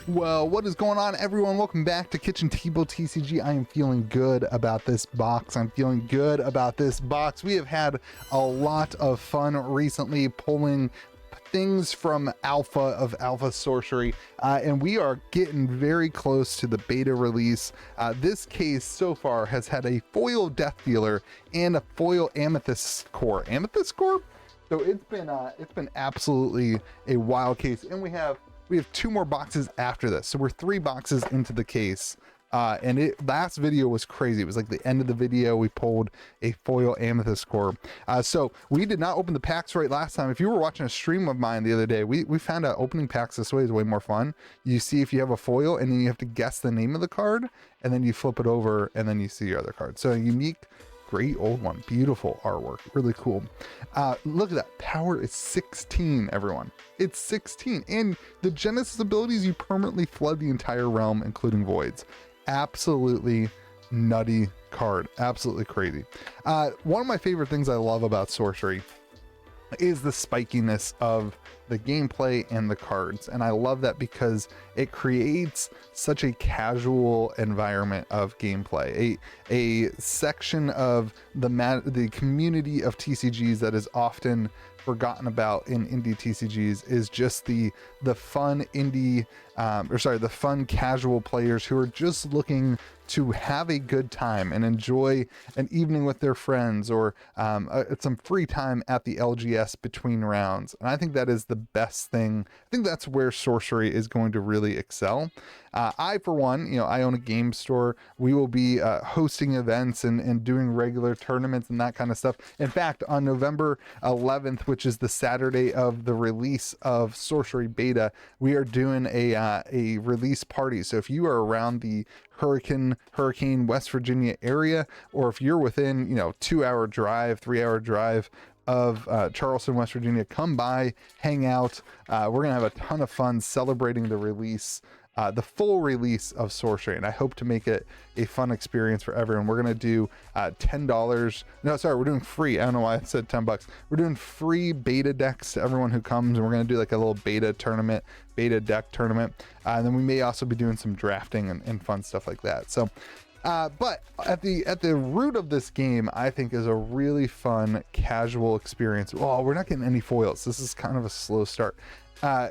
Well, what is going on, everyone? Welcome back to Kitchen Table TCG. I am feeling good about this box. We have had a lot of fun recently pulling things from Alpha Sorcery, and we are getting very close to the beta release. This case so far has had a foil Death Dealer and a foil Amethyst Core. So it's been absolutely a wild case, and we have two more boxes after this, so we're 3 boxes into the case. And last video was crazy. It was like the end of the video we pulled a foil Amethyst Core. So we did not open the packs right last time. If you were watching a stream of mine the other day, we found out opening packs this way is way more fun. You see if you have a foil, and then you have to guess the name of the card, and then you flip it over, and then you see your other card. So a unique, great old one, beautiful artwork, really cool. Look at that, power is 16, everyone. It's 16, and the Genesis abilities, you permanently flood the entire realm, including voids. Absolutely nutty card, absolutely crazy. One of my favorite things I love about Sorcery is the spikiness of the gameplay and the cards, and I love that because it creates such a casual environment of gameplay, a section of the community of TCGs that is often forgotten about in indie TCGs is just the fun indie the fun casual players who are just looking to have a good time and enjoy an evening with their friends, or some free time at the LGS between rounds. And I think that is the best thing. I think that's where Sorcery is going to really excel. I, for one, I own a game store. We will be hosting events and doing regular tournaments and that kind of stuff. In fact, on November 11th, which is the Saturday of the release of Sorcery Beta, we are doing a release party. So if you are around the Hurricane, West Virginia area, or if you're within, 2-hour drive, 3-hour drive of Charleston, West Virginia, come by, hang out. We're going to have a ton of fun celebrating the release, the full release of Sorcery, and I hope to make it a fun experience for everyone. We're going to do $10. No, sorry, we're doing free. I don't know why I said $10. We're doing free beta decks to everyone who comes, and we're going to do like a little beta deck tournament. And then we may also be doing some drafting and fun stuff like that. So, but at the root of this game, I think, is a really fun casual experience. Oh, we're not getting any foils. This is kind of a slow start.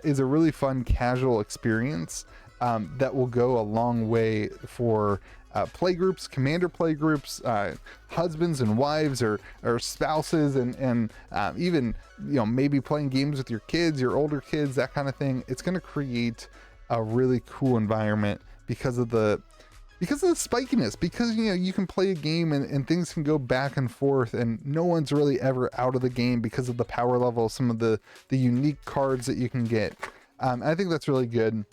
Is a really fun casual experience that will go a long way for play groups, commander play groups, husbands and wives, or spouses, and even maybe playing games with your kids, your older kids, that kind of thing. It's going to create a really cool environment because of the spikiness, because you can play a game and things can go back and forth, and no one's really ever out of the game because of the power level, some of the unique cards that you can get. I think that's really good.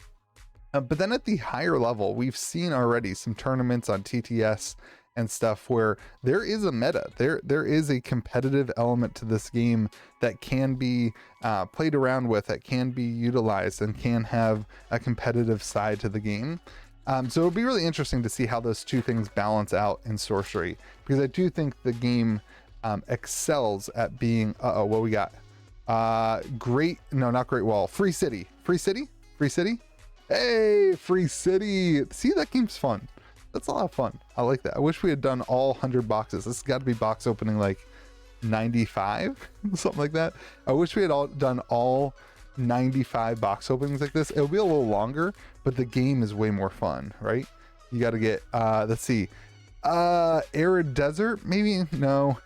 But then at the higher level, we've seen already some tournaments on TTS and stuff where there is a meta. There is a competitive element to this game that can be played around with, that can be utilized, and can have a competitive side to the game. So it'll be really interesting to see how those two things balance out in Sorcery, because I do think the game excels at being, what we got? Great Wall. Free City. Hey, Free City. See, that game's fun. That's a lot of fun. I like that. I wish we had done all 100 boxes. This has got to be box opening like 95, something like that. I wish we had done all 95 box openings like this. It'll be a little longer, but the game is way more fun, right? You got to get let's see, Arid Desert, maybe. No,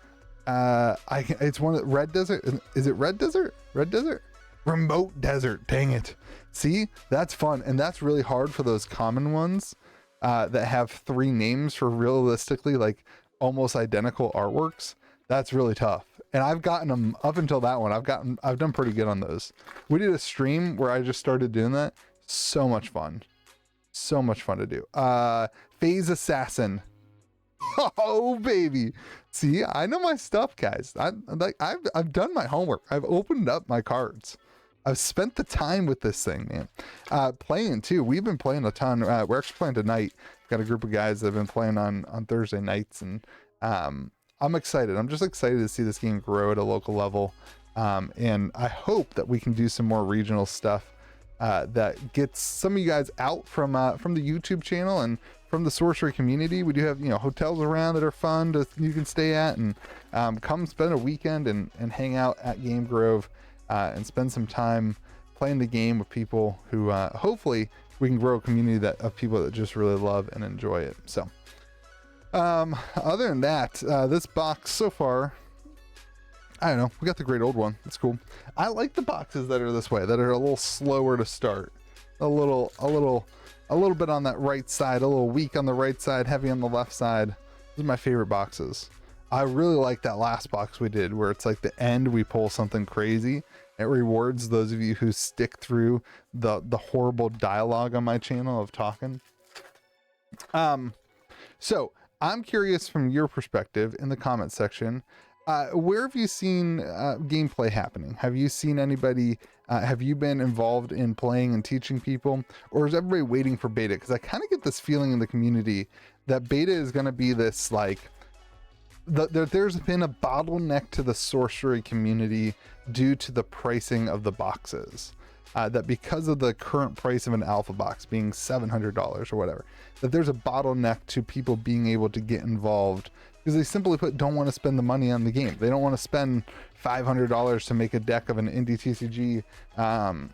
it's one of Red Desert. Is it Red Desert? Remote Desert. Dang it. See, that's fun, and that's really hard for those common ones that have 3 names for realistically like almost identical artworks. That's really tough, and I've gotten them up until that one. I've done pretty good on those. We did a stream where I just started doing that. So much fun to do. Phase Assassin. Oh baby, see, I know my stuff, guys. I've done my homework. I've opened up my cards. I've spent the time with this thing, man. Playing too. We've been playing a ton. We're actually playing tonight. We've got a group of guys that have been playing on Thursday nights, and I'm excited. I'm just excited to see this game grow at a local level. And I hope that we can do some more regional stuff that gets some of you guys out from the YouTube channel and from the sorcery community. We do have, you know, hotels around that are fun you can stay at, and come spend a weekend and hang out at Game Grove and spend some time playing the game with people who hopefully we can grow a community of people that just really love and enjoy it. So other than that, this box so far, I don't know, we got the great old one. It's cool. I like the boxes that are this way, that are a little slower to start, a little bit on that right side, a little weak on the right side, heavy on the left side. These are my favorite boxes. I really like that last box we did where it's like the end we pull something crazy. It rewards those of you who stick through the horrible dialogue on my channel of talking. So I'm curious from your perspective in the comment section, where have you seen gameplay happening? Have you seen anybody, have you been involved in playing and teaching people, or is everybody waiting for beta? Because I kind of get this feeling in the community that beta is going to be this, like, there's been a bottleneck to the sorcery community due to the pricing of the boxes. That because of the current price of an alpha box being $700 or whatever, that there's a bottleneck to people being able to get involved, because they simply put don't want to spend the money on the game. They don't want to spend $500 to make a deck of an indie TCG,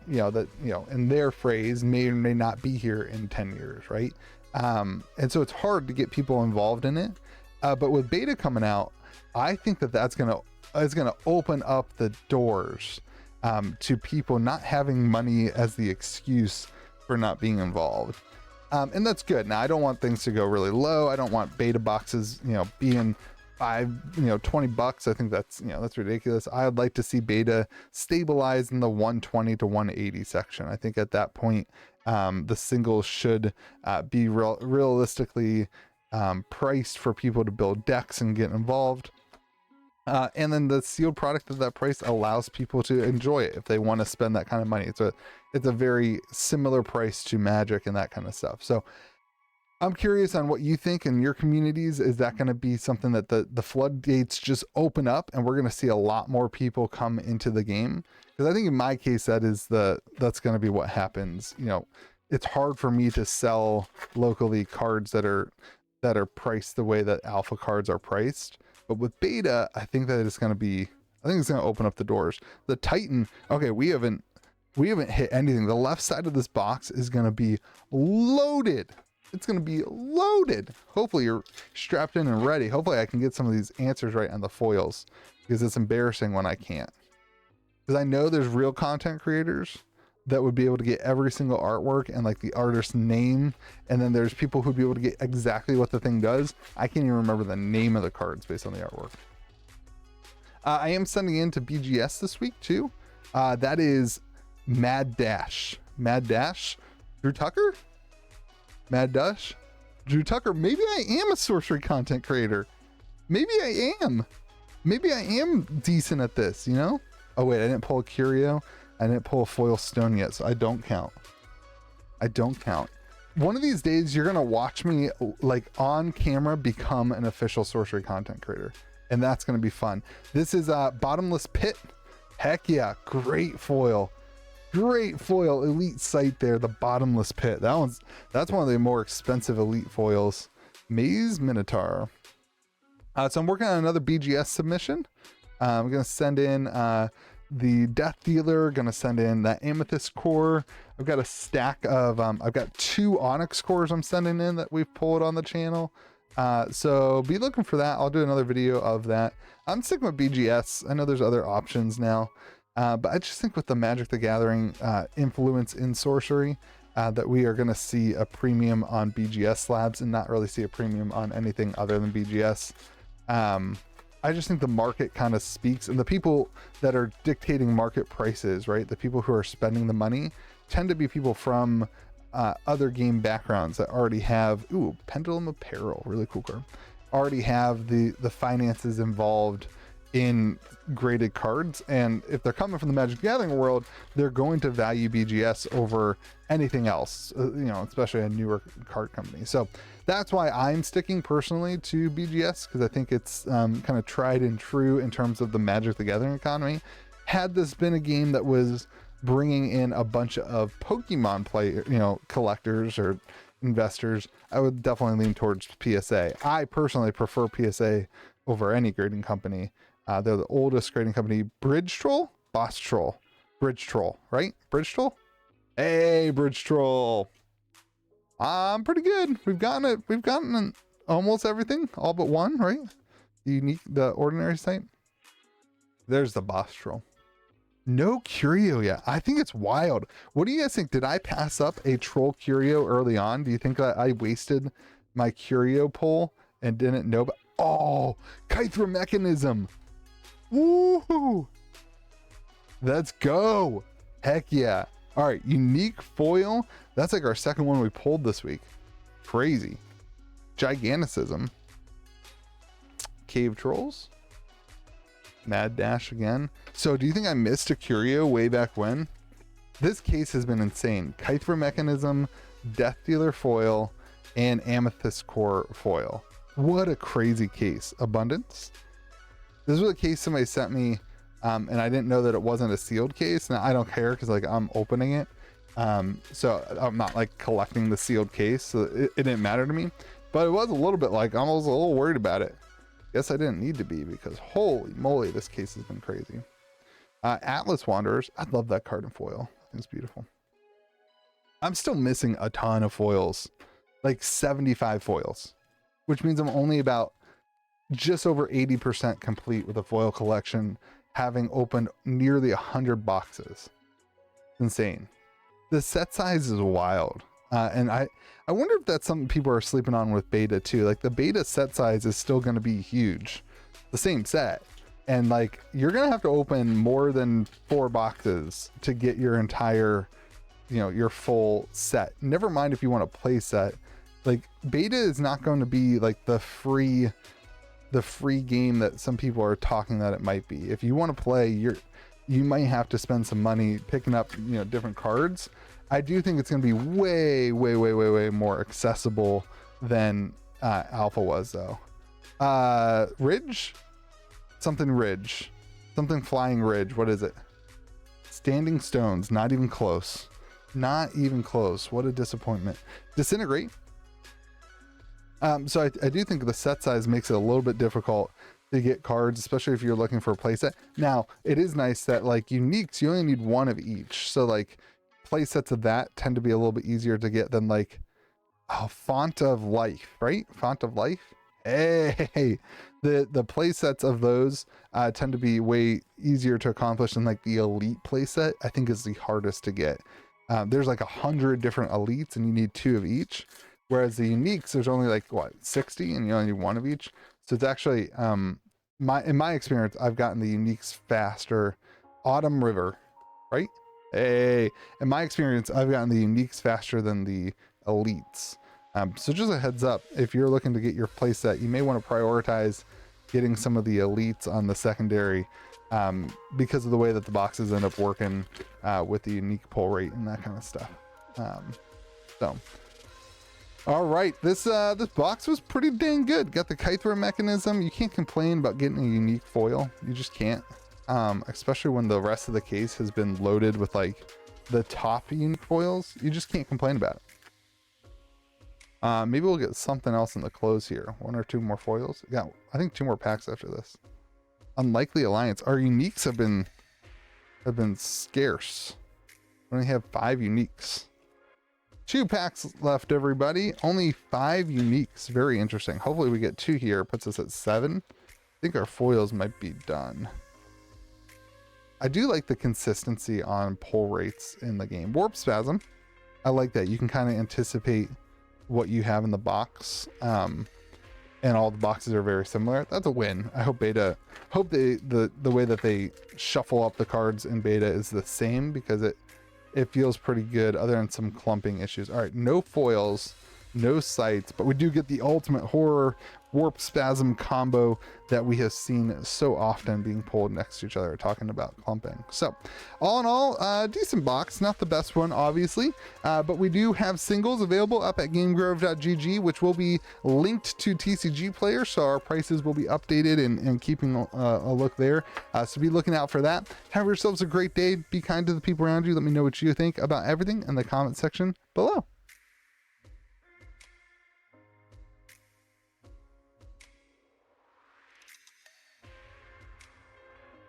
you know, that, you know, in their phrase, may or may not be here in 10 years, right? And so it's hard to get people involved in it. But with beta coming out, I think that's gonna open up the doors to people not having money as the excuse for not being involved. And that's good. Now, I don't want things to go really low. I don't want beta boxes, you know, being $20. I think that's, you know, that's ridiculous. I'd like to see beta stabilize in the 120 to 180 section. I think at that point, the singles should be realistically priced for people to build decks and get involved. And then the sealed product at that price allows people to enjoy it if they want to spend that kind of money. It's a very similar price to Magic and that kind of stuff. So I'm curious on what you think in your communities. Is that going to be something that the floodgates just open up and we're going to see a lot more people come into the game? Because I think in my case, that's going to be what happens. You know, it's hard for me to sell locally cards that are priced the way that alpha cards are priced. But with beta, I think it's going to open up the doors. The Titan, okay, we haven't hit anything. The left side of this box is going to be loaded. It's going to be loaded. Hopefully you're strapped in and ready. Hopefully I can get some of these answers right on the foils, because it's embarrassing when I can't. Because I know there's real content creators that would be able to get every single artwork and like the artist's name, and then there's people who'd be able to get exactly what the thing does. I can't even remember the name of the cards based on the artwork. I am sending in to BGS this week too. That is Mad Dash. Drew Tucker? Mad Dash? Drew Tucker. Maybe I am a sorcery content creator. Maybe I am decent at this, you know? Oh wait, I didn't pull a curio. I didn't pull a foil stone yet, so I don't count. One of these days, you're going to watch me, like, on camera become an official sorcery content creator, and that's going to be fun. This is Bottomless Pit. Heck yeah, great foil. Elite site there, the Bottomless Pit. That's one of the more expensive elite foils. Maze Minotaur. So I'm working on another BGS submission. I'm going to send in the Death Dealer, gonna send in that Amethyst core. I've got a stack of I've got 2 Onyx cores I'm sending in that we've pulled on the channel, so be looking for that. I'll do another video of that. I'm sticking with BGS. I know there's other options now, but I just think with the Magic the Gathering influence in sorcery, that we are going to see a premium on BGS slabs and not really see a premium on anything other than BGS. I just think the market kind of speaks, and the people that are dictating market prices, right? The people who are spending the money tend to be people from other game backgrounds that already have, Pendulum Apparel, really cool card, already have the finances involved in graded cards. And if they're coming from the Magic Gathering world, they're going to value BGS over anything else, especially a newer card company. So that's why I'm sticking personally to BGS, because I think it's kind of tried and true in terms of the Magic the Gathering economy. Had this been a game that was bringing in a bunch of Pokemon collectors or investors, I would definitely lean towards PSA. I personally prefer PSA over any grading company. They're the oldest grading company. Bridge Troll, Boss Troll, Bridge Troll, right? Bridge Troll. Hey, Bridge Troll. I'm pretty good. We've gotten almost everything, all but one, right? The ordinary type. There's the Boss Troll. No Curio yet. I think it's wild. What do you guys think? Did I pass up a Troll Curio early on? Do you think that I wasted my Curio pull and didn't know? Oh, Kythra Mechanism. Woohoo! Let's go. Heck yeah. All right, unique foil. That's like our second one we pulled this week. Crazy. Giganticism. Cave Trolls. Mad Dash again. So do you think I missed a Curio way back when? This case has been insane. Kythra Mechanism, Death Dealer foil, and Amethyst Core foil. What a crazy case. Abundance. This was a case somebody sent me, and I didn't know that it wasn't a sealed case. Now I don't care because like I'm opening it. So I'm not like collecting the sealed case, so it didn't matter to me. But it was a little bit like I was a little worried about it. Guess I didn't need to be because holy moly, this case has been crazy. Atlas Wanderers. I love that card in foil. I think it's beautiful. I'm still missing a ton of foils, like 75 foils, which means I'm only about just over 80% complete with a foil collection, having opened nearly 100 boxes. Insane. The set size is wild. And I wonder if that's something people are sleeping on with beta too. Like the beta set size is still going to be huge, the same set. And like, you're going to have to open more than 4 boxes to get your entire, your full set. Never mind if you want to play set. Like beta is not going to be like the free game that some people are talking that it might be. If you want to play, you might have to spend some money picking up, different cards. I do think it's going to be way more accessible than alpha was though. Ridge, something flying ridge. What is it? Standing Stones. Not even close. What a disappointment. Disintegrate. So I do think the set size makes it a little bit difficult to get cards, especially if you're looking for a playset. Now it is nice that like uniques, you only need 1 of each. So like play sets of that tend to be a little bit easier to get than like Font of Life, right? Font of Life. Hey, the play sets of those tend to be way easier to accomplish than like the elite play set. I think is the hardest to get. There's like 100 different elites and you need 2 of each, whereas the uniques there's only like 60 and you only need 1 of each. So it's actually in my experience, I've gotten the uniques faster. Autumn River, right? Hey, in my experience, I've gotten the uniques faster than the elites. So just a heads up, if you're looking to get your playset, you may want to prioritize getting some of the elites on the secondary because of the way that the boxes end up working with the unique pull rate and that kind of stuff. All right, this box was pretty dang good. Got the Kythra Mechanism. You can't complain about getting a unique foil. You just can't. Especially when the rest of the case has been loaded with like the top unique foils. You just can't complain about it. Maybe we'll get something else in the close here. 1 or 2 more foils. Yeah, I think 2 more packs after this. Unlikely Alliance. Our uniques have been scarce. We only have 5 uniques. 2 packs left, everybody. Only 5 uniques. Very interesting. Hopefully we get 2 here. Puts us at 7. I think our foils might be done. I do like the consistency on pull rates in the game. Warp Spasm. I like that. You can kind of anticipate what you have in the box. And all the boxes are very similar. That's a win. I hope the way that they shuffle up the cards in beta is the same because it feels pretty good other than some clumping issues. All right, no foils, no sights, but we do get the ultimate horror warp spasm combo that we have seen so often being pulled next to each other, talking about clumping. So all in all, decent box, not the best one obviously, but we do have singles available up at gamegrove.gg, which will be linked to TCG Player, so our prices will be updated and keeping a look there, so be looking out for that. Have yourselves a great day, be kind to the people around you. Let me know what you think about everything in the comment section below.